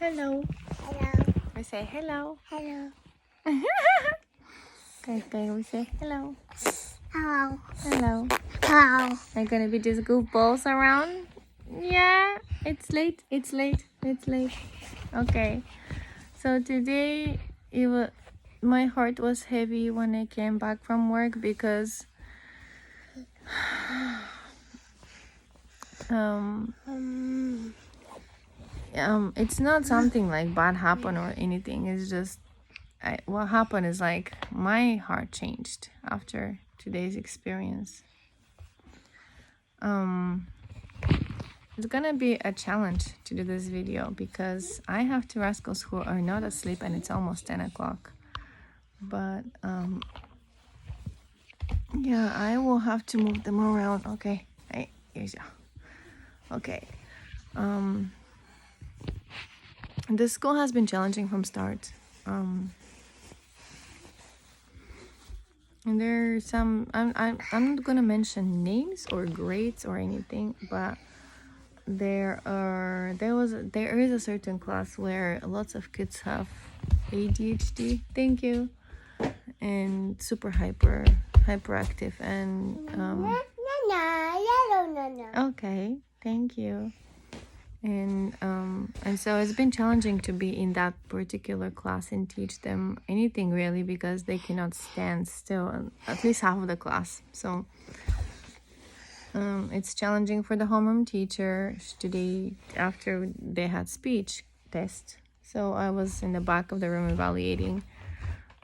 Hello. Hello. We say hello. Hello. Okay, we say hello. Hello. Hello. Hello. Are gonna be just goofballs around? Yeah, it's late. It's late. It's late. Okay. So today, my heart was heavy when I came back from work because um it's not something like bad happened or anything. It's just what happened is like my heart changed after today's experience. It's gonna be a challenge to do this video because I have two rascals who are not asleep and it's almost 10 o'clock. But yeah, I will have to move them around. Okay, hey, here's you. Okay. The school has been challenging from start. And there are some. I'm not gonna mention names or grades or anything, but there is a certain class where lots of kids have ADHD. Thank you. And super hyperactive and okay, thank you. And so it's been challenging to be in that particular class and teach them anything really because they cannot stand still, at least half of the class. So it's challenging for the homeroom teacher today after they had speech test. So I was in the back of the room evaluating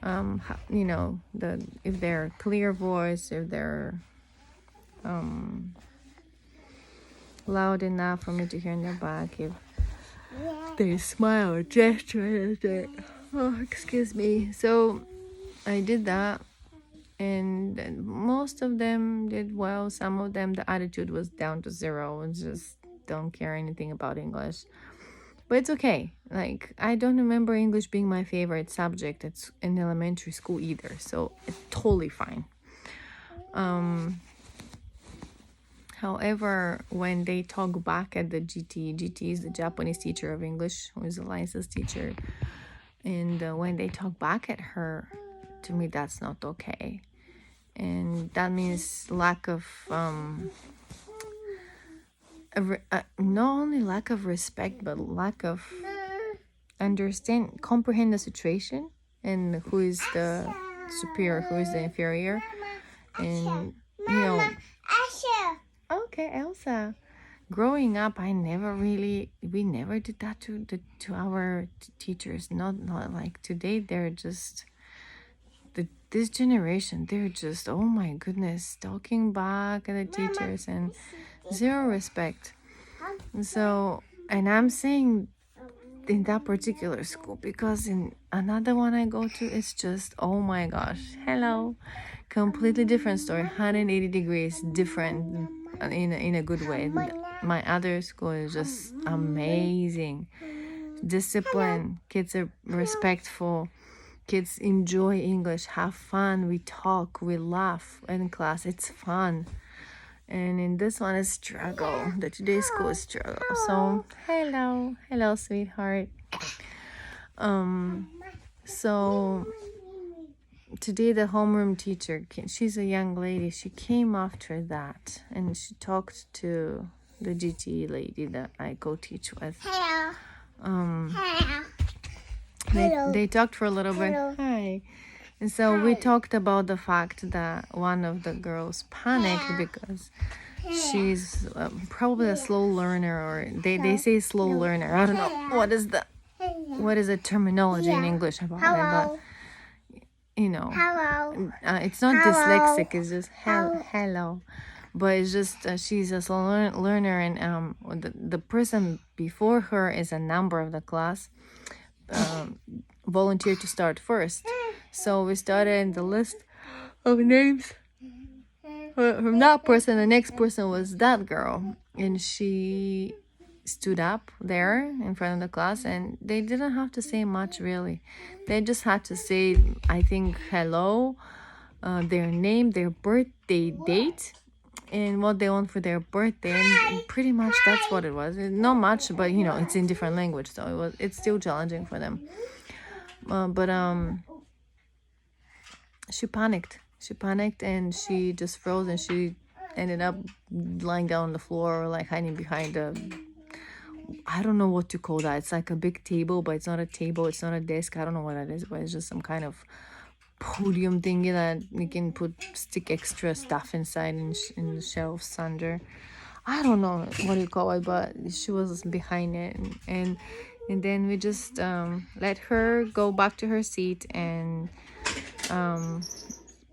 if they're clear voice, if they're loud enough for me to hear in their back, if they smile or gesture, excuse me. So I did that, and most of them did well. Some of them, the attitude was down to zero and just don't care anything about English. But it's okay. Like, I don't remember English being my favorite subject in elementary school either, so it's totally fine. However, when they talk back at the GT is the Japanese teacher of English, who is Alliance's teacher, and when they talk back at her, to me that's not okay. And that means lack of not only lack of respect, but lack of comprehend the situation and who is the superior, who is the inferior. And okay, Elsa. Growing up, we never did that to our teachers. Not like today. They're just this generation. They're just, oh my goodness, talking back at the teachers and zero respect. So, and I'm saying in that particular school because in another one I go to, it's just, oh my gosh, hello, completely different story, 180 degrees different in a good way. My other school is just amazing. Discipline, kids are respectful, kids enjoy English, have fun, we talk, we laugh in class, it's fun. And in this one is struggle. The today's school is struggle. So hello sweetheart. So today the homeroom teacher, she's a young lady, she came after that and she talked to the GT lady that I go teach with. They talked for a little bit. Hi. And so we talked about the fact that one of the girls panicked because she's probably a slow learner, or they say slow learner. I don't know what is the terminology in English about it, but it's not dyslexic. It's just hello. But it's just she's a slow learner, and the person before her is a number of the class. Volunteered to start first, so we started the list of names from that person. The next person was that girl, and she stood up there in front of the class, and they didn't have to say much really. They just had to say, I think, hello, their name, their birthday date, and what they want for their birthday, and pretty much that's what it was. Not much, but you know, it's in different language, so it's still challenging for them. But she panicked and she just froze, and she ended up lying down on the floor or like hiding behind a, I don't know what to call that. It's like a big table, but it's not a table, it's not a desk, I don't know what it is, but it's just some kind of podium thingy that you can stick extra stuff inside in the shelves under. I don't know what you call it, but she was behind it, and then we just let her go back to her seat and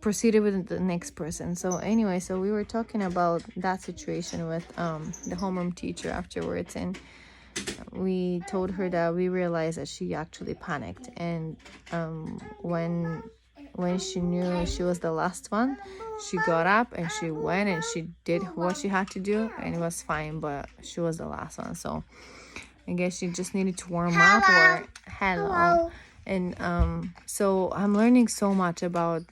proceeded with the next person. So anyway, so we were talking about that situation with the homeroom teacher afterwards, and we told her that we realized that she actually panicked, and when she knew she was the last one, she got up and she went and she did what she had to do, and it was fine, but she was the last one, so I guess she just needed to warm up, or hello. And so I'm learning so much about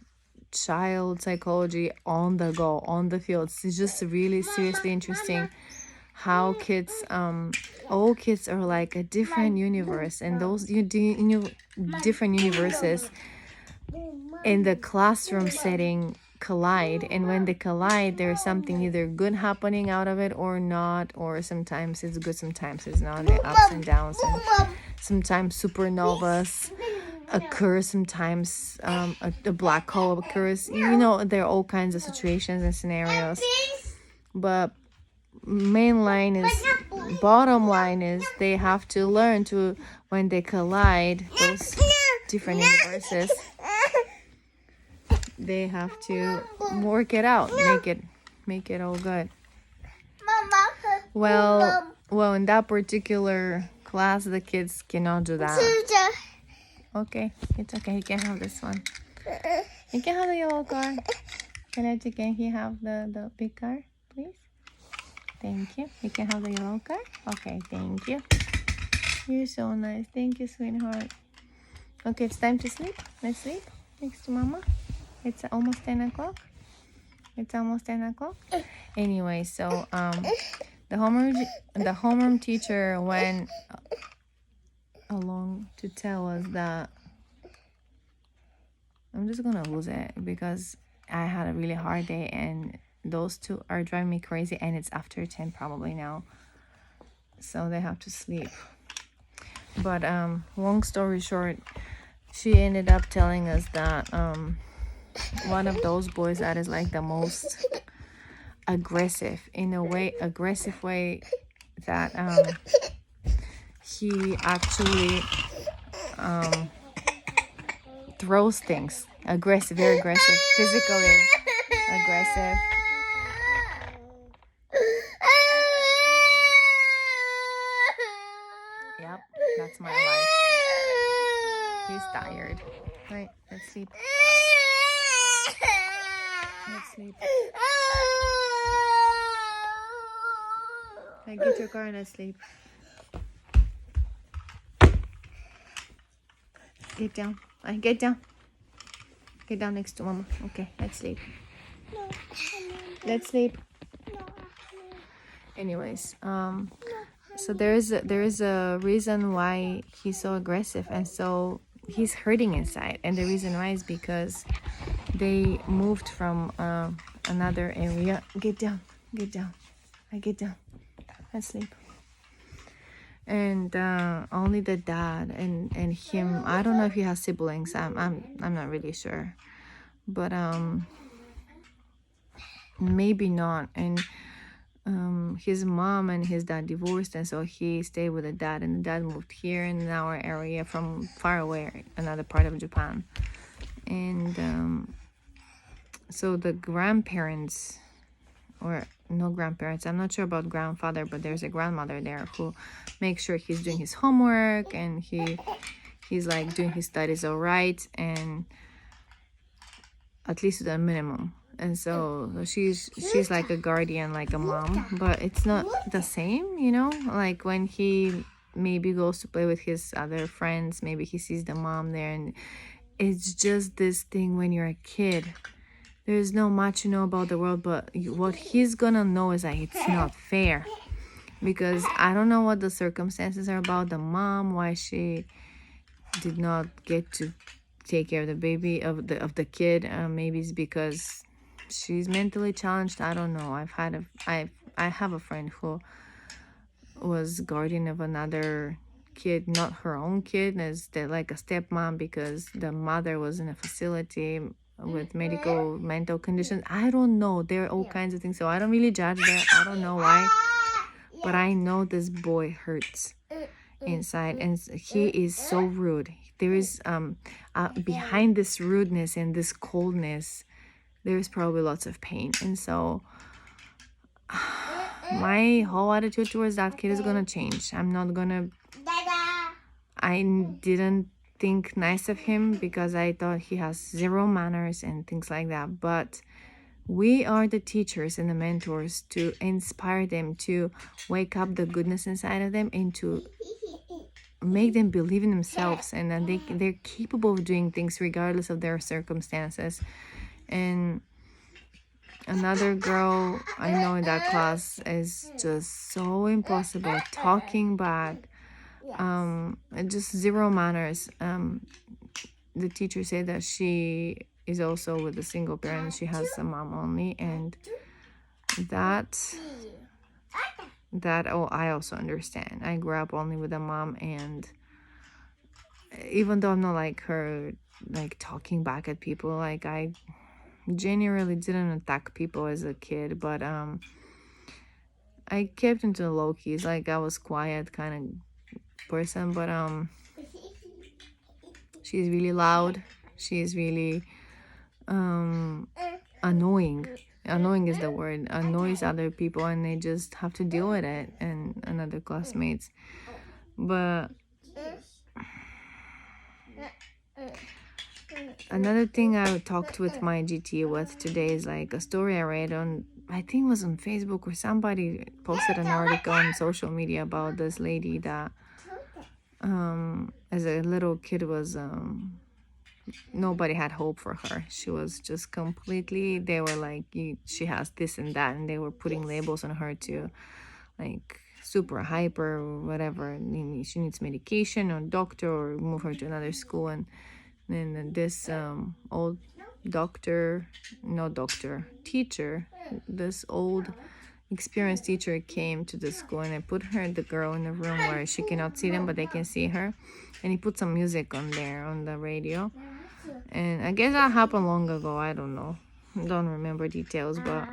child psychology on the go, on the field. It's just really seriously interesting how kids all kids are like a different universe, and those different universes in the classroom setting collide, and when they collide, there's something either good happening out of it or not, or sometimes it's good, sometimes it's not, the ups and downs, and sometimes supernovas occur, sometimes a black hole occurs, you know, there are all kinds of situations and scenarios, but bottom line is they have to learn to, when they collide those different universes, they have to work it out, make it all good. Well, in that particular class, the kids cannot do that. Okay, it's okay. You can have this one. You can have the yellow car. Can he have the big car, please? Thank you. You can have the yellow car. Okay, thank you. You're so nice. Thank you, sweetheart. Okay, it's time to sleep. Let's sleep next to Mama. It's almost 10 o'clock. It's almost 10 o'clock. Anyway, so the homeroom teacher went along to tell us that, I'm just gonna lose it because I had a really hard day and those two are driving me crazy, and it's after 10 probably now, so they have to sleep. But long story short, she ended up telling us that one of those boys that is like the most aggressive way that he actually throws things, very aggressive, physically aggressive. Yep, that's my life. He's tired. Right, let's sleep. Let's sleep. Hey, get your car and let's sleep. Get down. Get down. Get down next to Mama. Okay, let's sleep. Let's sleep. Anyways, so there is a reason why he's so aggressive, and so he's hurting inside, and the reason why is because they moved from another area. Get down. Get down. Get down. Let's sleep. And only the dad and him. I don't know if he has siblings. I'm not really sure, but maybe not. And his mom and his dad divorced, and so he stayed with the dad, and the dad moved here in our area from far away, another part of Japan. And so the grandparents, or no grandparents, I'm not sure about grandfather, but there's a grandmother there who makes sure he's doing his homework and he's like doing his studies all right, and at least to the minimum. And so she's like a guardian, like a mom, but it's not the same, you know, like when he maybe goes to play with his other friends, maybe he sees the mom there, and it's just this thing when you're a kid, there's not much to know about the world, but what he's gonna know is that it's not fair, because I don't know what the circumstances are about the mom, why she did not get to take care of the baby, of the kid. Maybe it's because she's mentally challenged. I don't know. I have a friend who was guardian of another kid, not her own kid, as like a stepmom, because the mother was in a facility with medical mental conditions. I don't know. There are all kinds of things. So I don't really judge that. I don't know why. But I know this boy hurts inside, and he is so rude. There is behind this rudeness and this coldness, there is probably lots of pain. And so my whole attitude towards that kid is gonna change. I didn't think nice of him because I thought he has zero manners and things like that. But we are the teachers and the mentors to inspire them, to wake up the goodness inside of them, and to make them believe in themselves, and that they're capable of doing things regardless of their circumstances. And another girl I know in that class is just so impossible, talking back, and just zero manners. The teacher said that she is also with a single parent. She has a mom only, and that I also understand. I grew up only with a mom, and even though I'm not like her, like talking back at people, like I generally didn't attack people as a kid, but I kept into the low keys. Like I was quiet kind of person, but she's really loud. She's really annoying. Annoying is the word. Annoys other people, and they just have to deal with it, and other classmates. But another thing I talked with my GT with today is like a story I read on, I think it was on Facebook, or somebody posted an article on social media about this lady that as a little kid was nobody had hope for her. She was just completely, they were like, she has this and that, and they were putting labels on her to like super hyper or whatever. She needs medication or doctor, or move her to another school. And then this old teacher, this old experienced teacher came to the school, and I put the girl in a room where she cannot see them but they can see her, and he put some music on there on the radio. And I guess that happened long ago. I don't remember details, but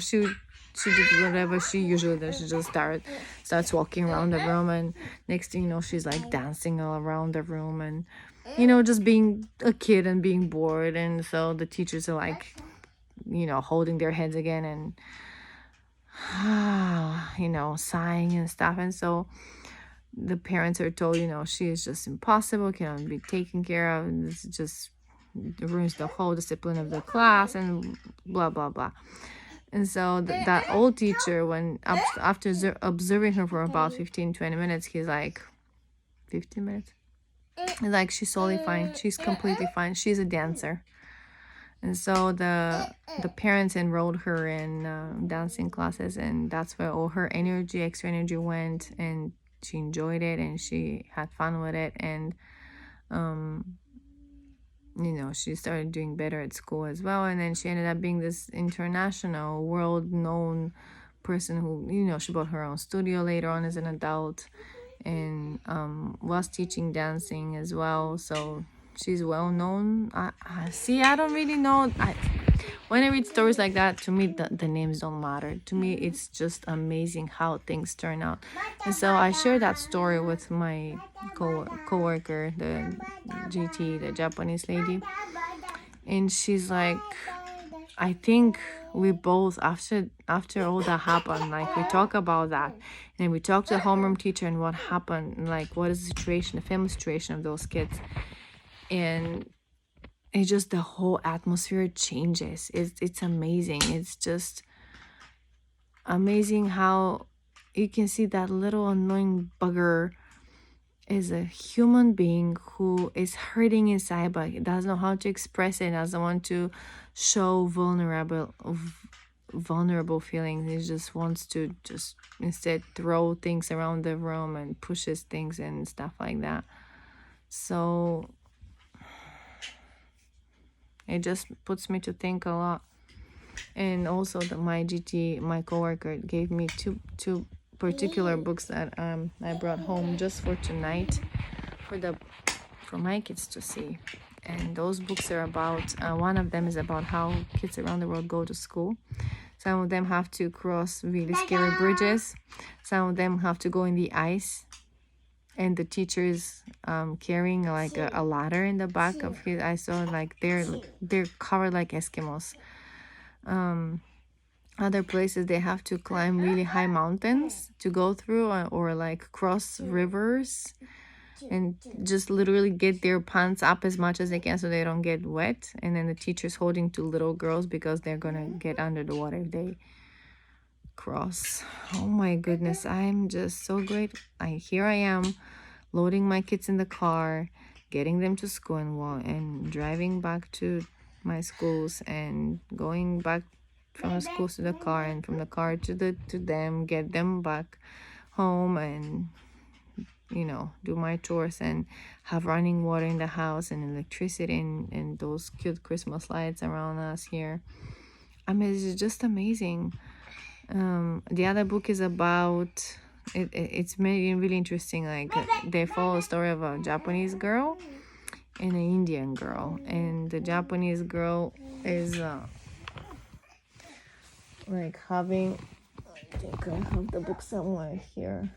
she did whatever she usually does. She just starts walking around the room, and next thing you know, she's like dancing all around the room, and just being a kid and being bored. And so the teachers are like, holding their heads again and sighing and stuff. And so the parents are told, she is just impossible, cannot be taken care of, and this just ruins the whole discipline of the class, and blah blah blah. And so that old teacher, when after observing her for about 15-20 minutes, he's like, 15 minutes, he's like, she's totally fine, she's completely fine, she's a dancer. And so the parents enrolled her in dancing classes, and that's where all her extra energy went, and she enjoyed it and she had fun with it. And she started doing better at school as well, and then she ended up being this international, world-known person who she bought her own studio later on as an adult, and was teaching dancing as well. So she's well known. I don't really know. When I read stories like that, to me the names don't matter. To me, it's just amazing how things turn out. And so I shared that story with my co-worker, the GT, the Japanese lady, and she's like, I think we both, after all that happened, like we talk about that, and we talk to the homeroom teacher and what happened, and like what is the situation, the family situation of those kids, and it's just the whole atmosphere changes. It's amazing. It's just amazing how you can see that little annoying bugger is a human being who is hurting inside, but doesn't know how to express it, doesn't want to show vulnerable feelings. He just wants to just instead throw things around the room and pushes things and stuff like that. So it just puts me to think a lot. And also my coworker gave me two particular books that I brought home just for tonight for my kids to see. And those books are about one of them is about how kids around the world go to school. Some of them have to cross really scary bridges. Some of them have to go in the ice, and the teachers carrying like a ladder in the back of his. I saw like they're covered like Eskimos. Other places they have to climb really high mountains to go through, or like cross rivers, and just literally get their pants up as much as they can so they don't get wet. And then the teacher's holding two little girls because they're gonna get under the water if they cross. Oh my goodness, I'm just so great. Here I am loading my kids in the car, getting them to school, and driving back to my schools, and going back from the schools to the car, and from the car to them, get them back home, and do my chores, and have running water in the house, and electricity, and those cute Christmas lights around us here. I mean, it's just amazing. The other book is about it's really interesting. Like they follow a story of a Japanese girl and an Indian girl, and the Japanese girl is like having, I think I have the book somewhere here.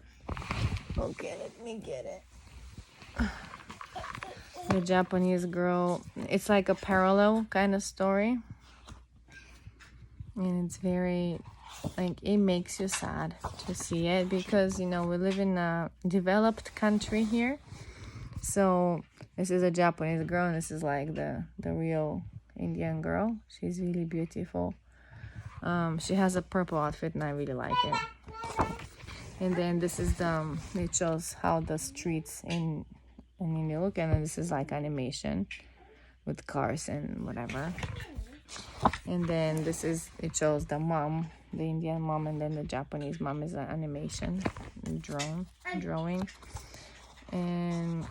Okay, let me get it. The Japanese girl, it's like a parallel kind of story, and it's very, like, it makes you sad to see it, because we live in a developed country here. So this is a Japanese girl, and this is like the real Indian girl. She's really beautiful. She has a purple outfit, and I really like it. And then this is it shows how the streets in India look, and then this is like animation with cars and whatever. And then it shows the mom, the Indian mom, and then the Japanese mom is an animation drawing. And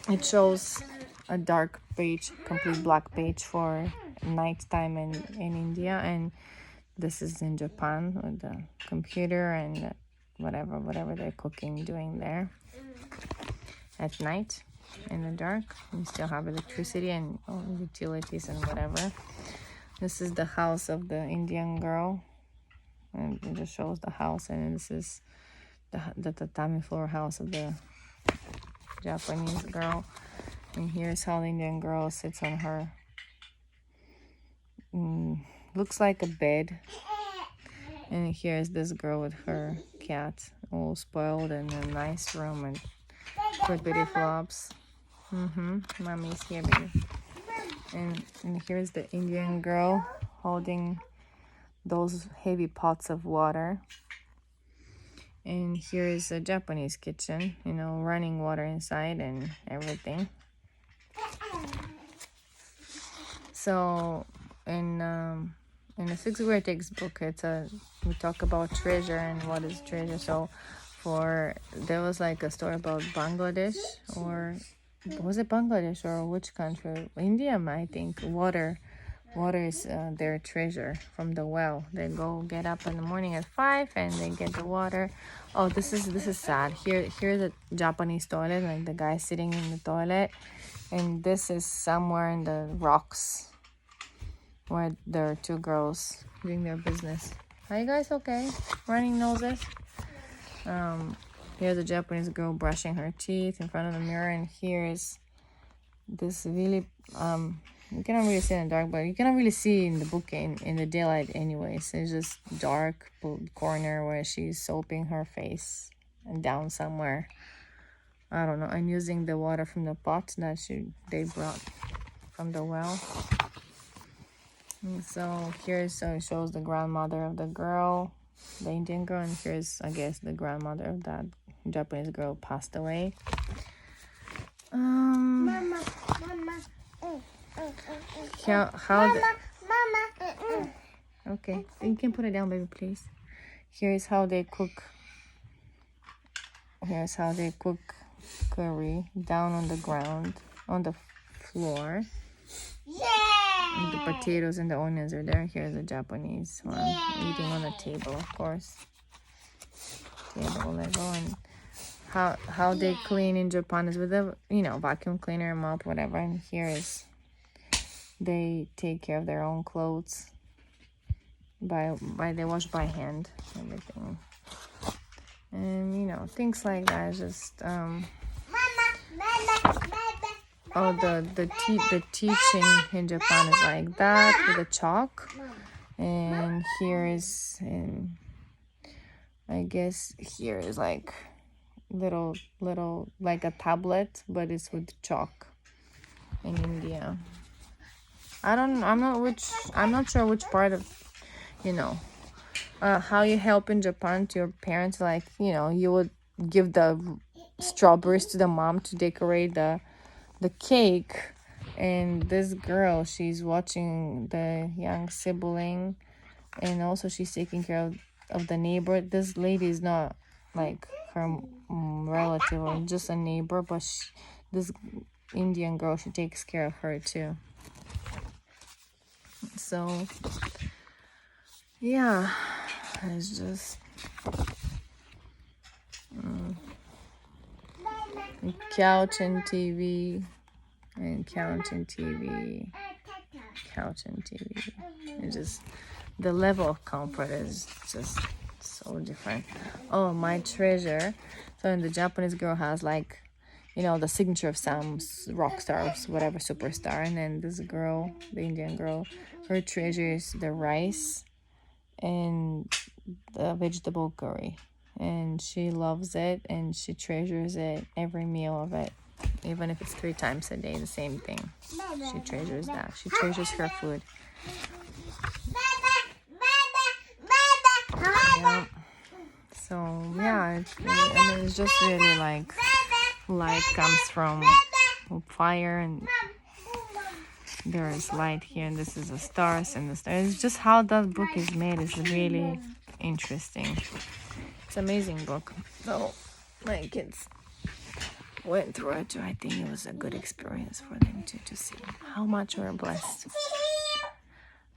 it shows a dark page, complete black page for nighttime in India, and this is in Japan with the computer and whatever they're cooking, doing there at night in the dark. You still have electricity and utilities and whatever. This is the house of the Indian girl, and it just shows the house. And this is the tatami floor house of the Japanese girl. And here's how the Indian girl sits on her, looks like a bed. And here's this girl with her cat, all spoiled, in a nice room and flippity flops. Mommy's here, baby. And here's the Indian girl holding those heavy pots of water. And here is a Japanese kitchen, running water inside and everything. So in the sixth grade textbook, we talk about treasure and what is treasure. So there was like a story about Bangladesh, or was it Bangladesh or which country? India, I think. Water is their treasure from the well. They go get up in the morning at 5 and they get the water. Oh, this is sad. Here's a Japanese toilet, like the guy sitting in the toilet, and this is somewhere in the rocks where there are two girls doing their business. Are you guys okay? Running noses. Here's a Japanese girl brushing her teeth in front of the mirror, and here's this really you cannot really see in the dark, but you cannot really see in the book in the daylight anyways. It's just dark corner where she's soaping her face and down somewhere. I don't know. I'm using the water from the pot that they brought from the well. And so it shows the grandmother of the girl, the Indian girl, and here's, I guess, the grandmother of that Japanese girl passed away. Mama. how the, Mama. okay, you can put it down, baby, please. Here's how they cook. Here's how they cook curry down on the ground, on the floor. And the potatoes and the onions are there. Here's the Japanese one eating on the table, of course. Table Lego. And how they clean in Japan is with a vacuum cleaner, mop, whatever. And here is they take care of their own clothes by they wash by hand everything. And things like that. Just the teaching in Japan is like that with a chalk. And here is I guess here is like little like a tablet, but it's with chalk in India. I'm not sure which part of how you help in Japan to your parents, like you would give the strawberries to the mom to decorate the cake. And this girl, she's watching the young sibling, and also she's taking care of the neighbor. This lady is not like her relative or just a neighbor, but this Indian girl, she takes care of her too. So yeah, it's just couch and TV and couch and TV, couch and TV. It's just the level of comfort is just so different. Oh, my treasure. So the Japanese girl has like the signature of some rock stars, whatever superstar. And then this girl, the Indian girl, her treasure is the rice and the vegetable curry. And she loves it and she treasures it, every meal of it. Even if it's 3 times a day, the same thing. She treasures that. She treasures her food. Yeah. So yeah, it's just really like light comes from fire, and there is light here, and this is the stars and the stars. It's just how that book is made is really interesting. It's an amazing book. So my kids went through it too. I think it was a good experience for them to see how much we're blessed.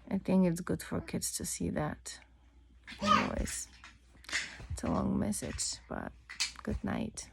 I think it's good for kids to see that. Anyways, it's a long message, but good night.